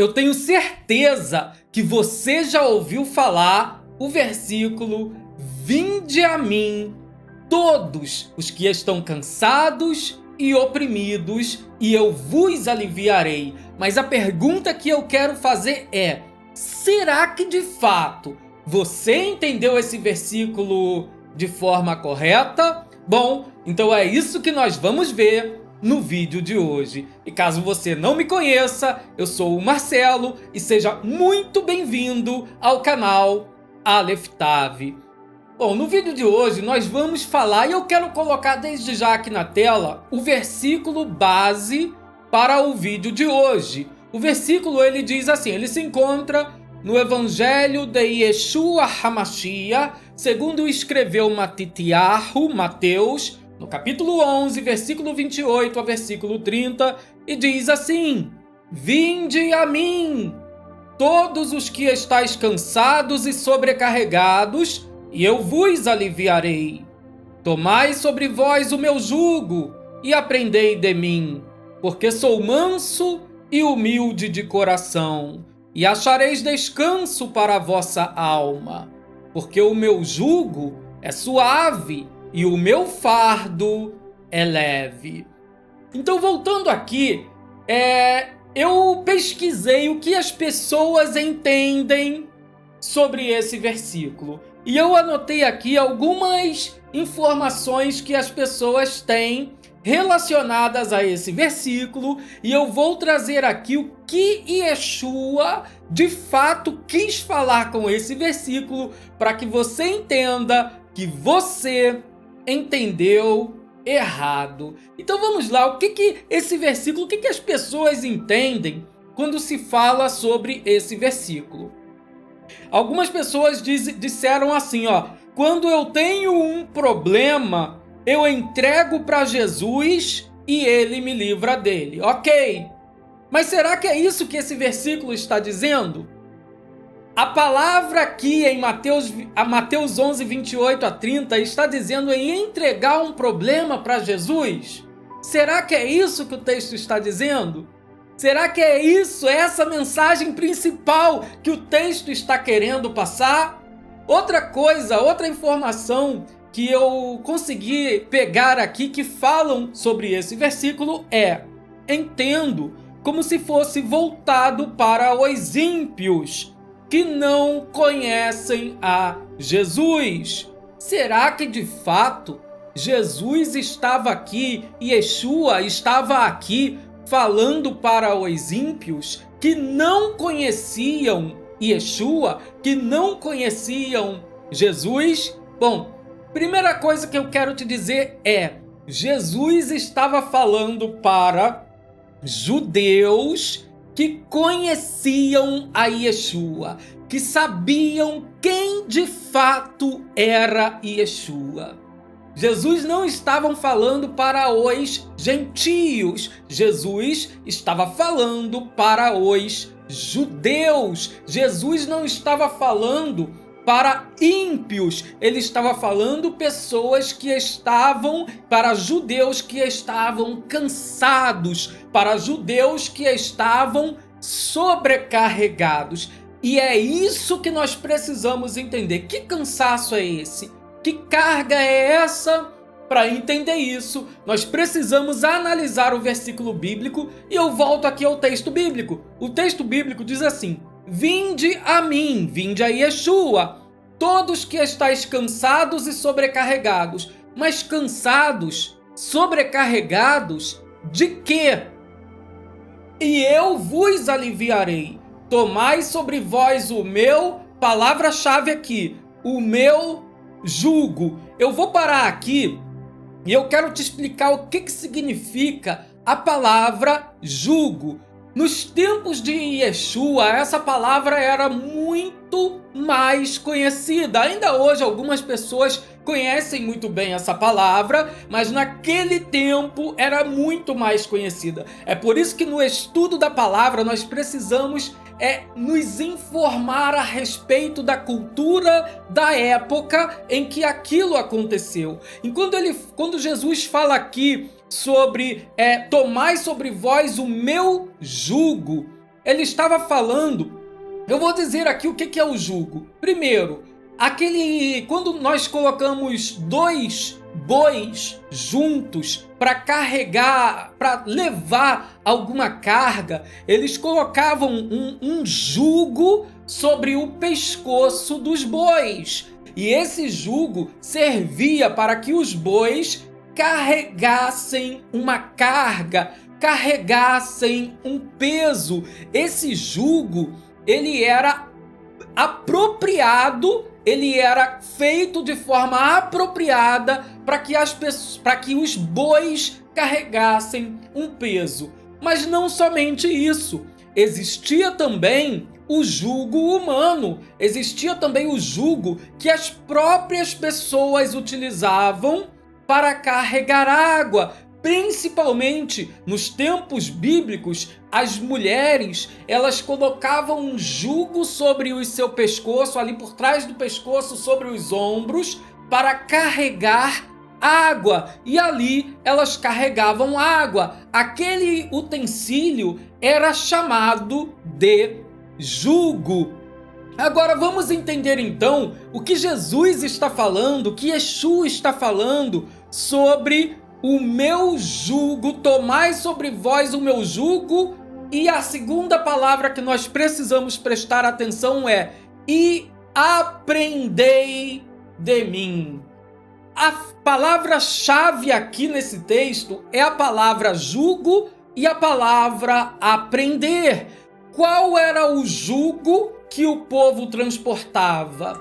Eu tenho certeza que você já ouviu falar o versículo: vinde a mim todos os que estão cansados e oprimidos, e eu vos aliviarei. Mas a pergunta que eu quero fazer é: será que de fato você entendeu esse versículo de forma correta? Bom, então é isso que nós vamos ver no vídeo de hoje. E caso você não me conheça, eu sou o Marcelo e seja muito bem-vindo ao canal Aleph Tav. Bom, no vídeo de hoje nós vamos falar, e eu quero colocar desde já aqui na tela, o versículo base para o vídeo de hoje. O versículo, ele diz assim, ele se encontra no Evangelho de Yeshua HaMashiach, segundo escreveu Matitiyahu, Mateus, no capítulo 11, versículo 28 a versículo 30, e diz assim: vinde a mim, todos os que estáis cansados e sobrecarregados, e eu vos aliviarei. Tomai sobre vós o meu jugo, e aprendei de mim, porque sou manso e humilde de coração, e achareis descanso para a vossa alma, porque o meu jugo é suave e o meu fardo é leve. Então, voltando aqui, eu pesquisei o que as pessoas entendem sobre esse versículo. E eu anotei aqui algumas informações que as pessoas têm relacionadas a esse versículo, e eu vou trazer aqui o que Yeshua de fato quis falar com esse versículo, para que você entenda que você entendeu errado. Então vamos lá, o que esse versículo, o que as pessoas entendem quando se fala sobre esse versículo? Algumas pessoas disseram assim, ó: quando eu tenho um problema, eu entrego para Jesus e ele me livra dele. Ok, mas será que é isso que esse versículo está dizendo? A palavra aqui em Mateus 11, 28 a 30 está dizendo em entregar um problema para Jesus? Será que é isso que o texto está dizendo? Será que é isso, essa mensagem principal que o texto está querendo passar? Outra coisa, outra informação que eu consegui pegar aqui que falam sobre esse versículo é: entendo como se fosse voltado para os ímpios que não conhecem a Jesus. Será que de fato Jesus estava aqui, Yeshua estava aqui falando para os ímpios que não conheciam Yeshua, que não conheciam Jesus? Bom, primeira coisa que eu quero te dizer é: Jesus estava falando para judeus que conheciam a Yeshua, que sabiam quem de fato era Yeshua. Jesus não estava falando para os gentios, Jesus estava falando para os judeus. Jesus não estava falando para ímpios, ele estava falando para judeus que estavam cansados, para judeus que estavam sobrecarregados. E é isso que nós precisamos entender. Que cansaço é esse? Que carga é essa? Para entender isso, nós precisamos analisar o versículo bíblico, e eu volto aqui ao texto bíblico. O texto bíblico diz assim: vinde a mim, vinde a Yeshua, todos que estáis cansados e sobrecarregados. Mas cansados, sobrecarregados de quê? E eu vos aliviarei. Tomai sobre vós o meu, palavra-chave aqui, o meu jugo. Eu vou parar aqui e eu quero te explicar o que significa a palavra jugo. Nos tempos de Yeshua, essa palavra era muito mais conhecida. Ainda hoje algumas pessoas conhecem muito bem essa palavra, mas naquele tempo era muito mais conhecida. É por isso que no estudo da palavra nós precisamos nos informar a respeito da cultura da época em que aquilo aconteceu. E quando Jesus fala aqui sobre tomai sobre vós o meu jugo, ele estava falando. Eu vou dizer aqui o que é o jugo. Primeiro, quando nós colocamos dois bois juntos para carregar, para levar alguma carga, eles colocavam um jugo sobre o pescoço dos bois. E esse jugo servia para que os bois carregassem uma carga, carregassem um peso. Esse jugo, ele era apropriado, ele era feito de forma apropriada para que os bois carregassem um peso. Mas não somente isso, existia também o jugo humano, existia também o jugo que as próprias pessoas utilizavam para carregar água. Principalmente nos tempos bíblicos, as mulheres, elas colocavam um jugo sobre o seu pescoço, ali por trás do pescoço, sobre os ombros, para carregar água. E ali elas carregavam água. Aquele utensílio era chamado de jugo. Agora vamos entender então o que Jesus está falando, o que Yeshua está falando sobre o meu jugo, tomai sobre vós o meu jugo. E a segunda palavra que nós precisamos prestar atenção é: e aprendei de mim. A palavra-chave aqui nesse texto é a palavra jugo e a palavra aprender. Qual era o jugo que o povo transportava?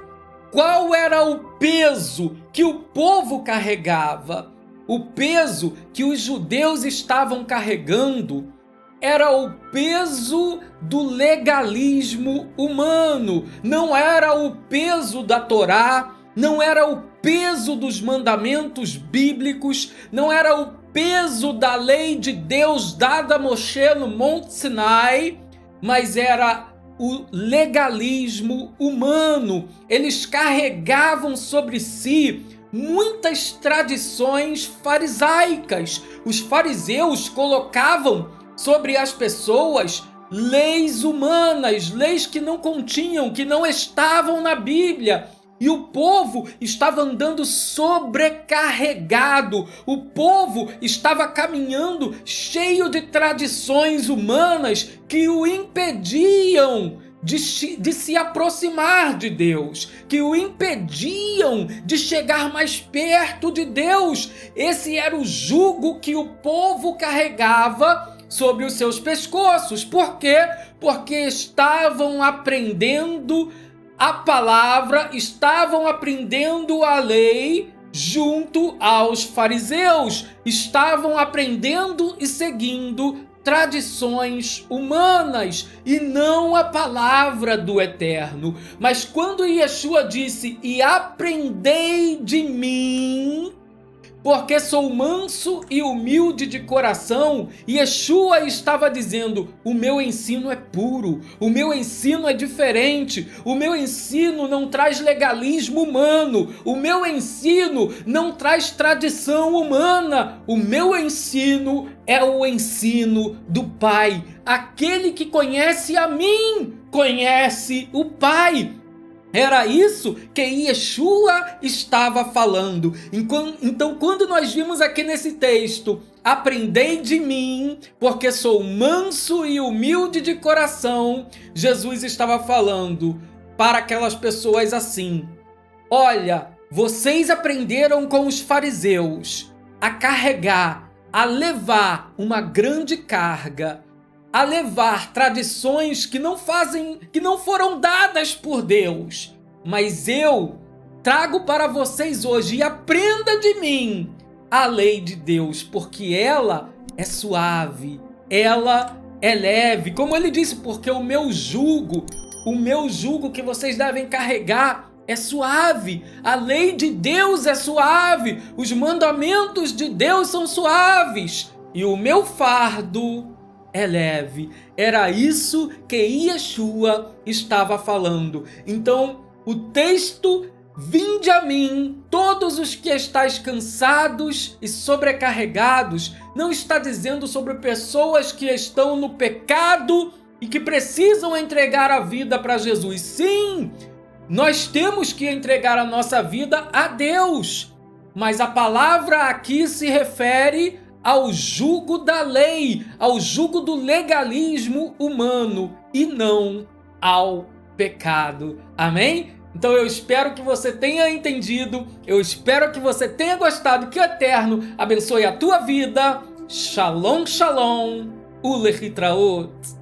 Qual era o peso que o povo carregava? O peso que os judeus estavam carregando era o peso do legalismo humano. Não era o peso da Torá, não era o peso dos mandamentos bíblicos, não era o peso da lei de Deus dada a Moshe no Monte Sinai, mas era o legalismo humano. Eles carregavam sobre si muitas tradições farisaicas. Os fariseus colocavam sobre as pessoas leis humanas, leis que não continham, que não estavam na Bíblia. E o povo estava andando sobrecarregado. O povo estava caminhando cheio de tradições humanas que o impediam de se aproximar de Deus, que o impediam de chegar mais perto de Deus. Esse era o jugo que o povo carregava sobre os seus pescoços. Por quê? Porque estavam aprendendo a palavra, estavam aprendendo a lei junto aos fariseus, estavam aprendendo e seguindo tradições humanas e não a palavra do Eterno. Mas quando Yeshua disse: e aprendei de mim, porque sou manso e humilde de coração, Yeshua estava dizendo: o meu ensino é puro, o meu ensino é diferente, o meu ensino não traz legalismo humano, o meu ensino não traz tradição humana, o meu ensino é o ensino do Pai. Aquele que conhece a mim, conhece o Pai. Era isso que Yeshua estava falando. Então, quando nós vimos aqui nesse texto: aprendei de mim, porque sou manso e humilde de coração, Jesus estava falando para aquelas pessoas assim: olha, vocês aprenderam com os fariseus a carregar, a levar uma grande carga, a levar tradições que não foram dadas por Deus. Mas eu trago para vocês hoje: e aprenda de mim a lei de Deus, porque ela é suave, ela é leve. Como ele disse: porque o meu jugo que vocês devem carregar é suave. A lei de Deus é suave, os mandamentos de Deus são suaves, e o meu fardo é leve. Era isso que Yeshua estava falando. Então, o texto: vinde a mim, todos os que estáis cansados e sobrecarregados, não está dizendo sobre pessoas que estão no pecado e que precisam entregar a vida para Jesus. Sim, nós temos que entregar a nossa vida a Deus, mas a palavra aqui se refere ao jugo da lei, ao jugo do legalismo humano e não ao pecado. Amém? Então eu espero que você tenha entendido, eu espero que você tenha gostado, que o Eterno abençoe a tua vida. Shalom, shalom, ulehitraot.